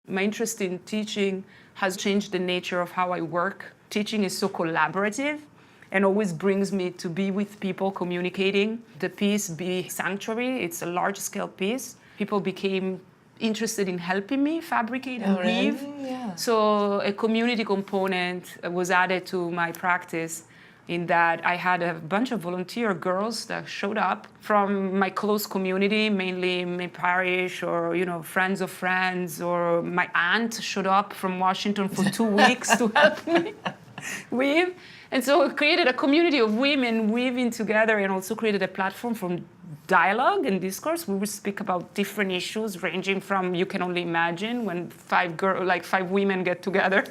My interest in teaching has changed the nature of how I work. Teaching is so collaborative and always brings me to be with people communicating. The piece, Be Sanctuary, it's a large-scale piece. People became interested in helping me fabricate and weave. Really? Yeah. So a community component was added to my practice in that I had a bunch of volunteer girls that showed up from my close community, mainly my parish or, friends of friends, or my aunt showed up from Washington for 2 weeks to help me weave. And so it created a community of women weaving together and also created a platform for dialogue and discourse. We would speak about different issues ranging from, you can only imagine, when 5 women get together.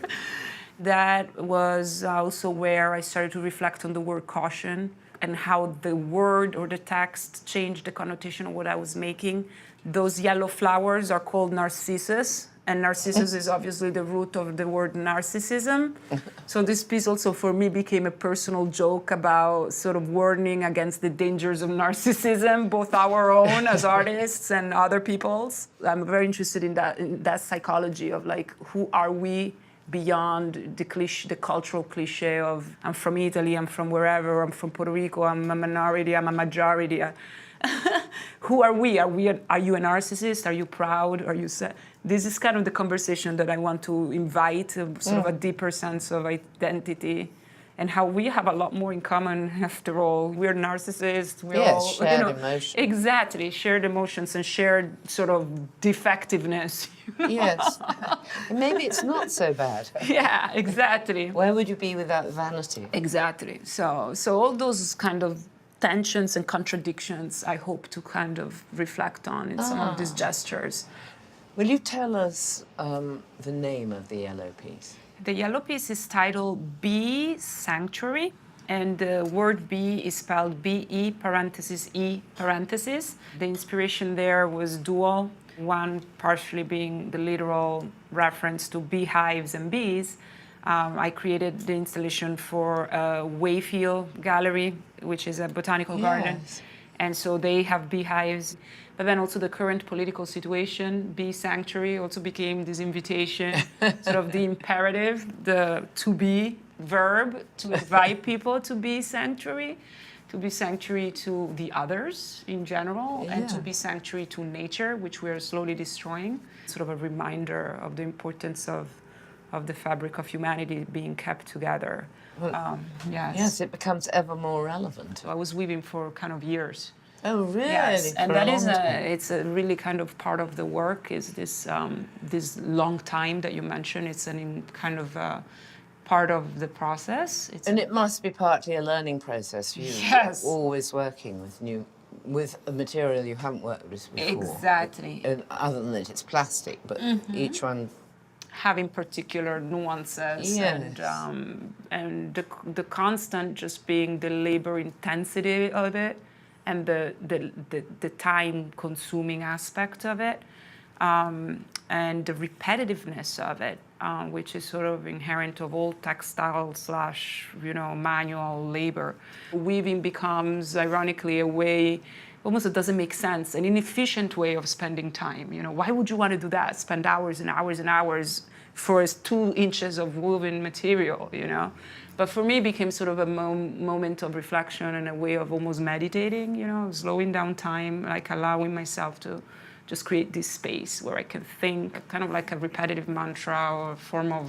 That was also where I started to reflect on the word caution and how the word or the text changed the connotation of what I was making. Those yellow flowers are called narcissus, and narcissus is obviously the root of the word narcissism. So this piece also for me became a personal joke about sort of warning against the dangers of narcissism, both our own as artists and other people's. I'm very interested in that psychology of who are we beyond the cultural cliche of I'm from Italy, I'm from wherever, I'm from Puerto Rico, I'm a minority, I'm a majority. Who are we? Are you a narcissist? Are you proud? Are you sad? This is kind of the conversation that I want to invite, sort of a deeper sense of identity, and how we have a lot more in common after all. We're narcissists. We're all shared emotions. Exactly, shared emotions and shared sort of defectiveness. Yes. Maybe it's not so bad. Yeah, exactly. Where would you be without vanity? Exactly. So all those kind of tensions and contradictions I hope to kind of reflect on in some of these gestures. Will you tell us the name of the yellow piece? The yellow piece is titled Be Sanctuary, and the word be is spelled B-E parenthesis E parenthesis. The inspiration there was dual, one partially being the literal reference to beehives and bees. I created the installation for Wayfield Gallery, which is a botanical garden. And so they have beehives. But then also the current political situation, Be Sanctuary, also became this invitation, sort of the imperative, the to be verb, to invite people to be sanctuary to the others in general, and to be sanctuary to nature, which we are slowly destroying. Sort of a reminder of the importance of the fabric of humanity being kept together. Well, yes, it becomes ever more relevant. I was weaving for kind of years. Oh, really? Yes, and that is it's a really kind of part of the work is this this long time that you mentioned. It's kind of part of the process. And it must be partly a learning process. You're always working with a material you haven't worked with before. Exactly. And other than that, it's plastic, but each one having particular nuances and the constant just being the labor intensity of it and the time consuming aspect of it and the repetitiveness of it, which is sort of inherent of all textile / manual labor. Weaving becomes ironically a way almost it doesn't make sense, an inefficient way of spending time. Why would you want to do that? Spend hours and hours and hours for 2 inches of woven material, But for me, it became sort of a moment of reflection and a way of almost meditating, slowing down time, like allowing myself to just create this space where I can think, kind of like a repetitive mantra or a form of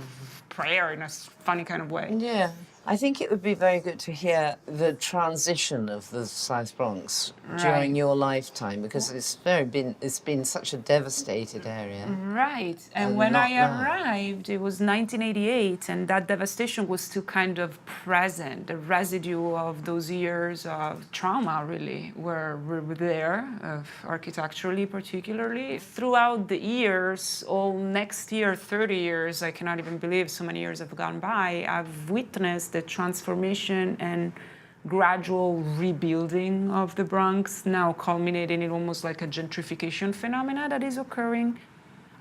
prayer in a funny kind of way. Yeah. I think it would be very good to hear the transition of the South Bronx during your lifetime, because it's been such a devastated area. Right. And when I arrived, it was 1988, and that devastation was still kind of present. The residue of those years of trauma really were there, architecturally particularly. Throughout the years, all next year, 30 years, I cannot even believe so many years have gone by, I've witnessed the transformation and gradual rebuilding of the Bronx, now culminating in almost like a gentrification phenomena that is occurring.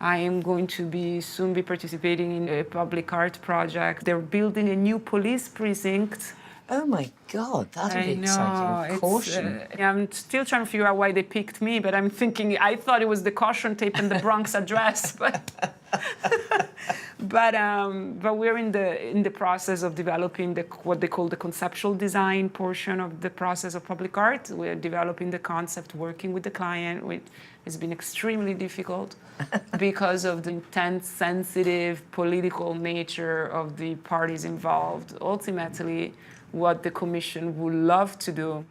I am going to soon be participating in a public art project. They're building a new police precinct. Oh my God, that'll I be know. exciting. Caution. I'm still trying to figure out why they picked me, but I'm thinking I thought it was the caution tape and the Bronx address, but we're in the process of developing what they call the conceptual design portion of the process of public art. We're developing the concept, working with the client, which has been extremely difficult because of the intense, sensitive, political nature of the parties involved. Ultimately, what the commission would love to do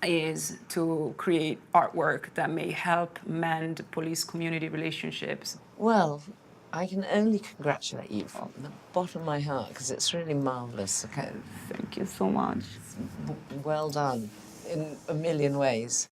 is to create artwork that may help mend police-community relationships. Well, I can only congratulate you from the bottom of my heart because it's really marvellous. Okay. Thank you so much. Well done in a million ways.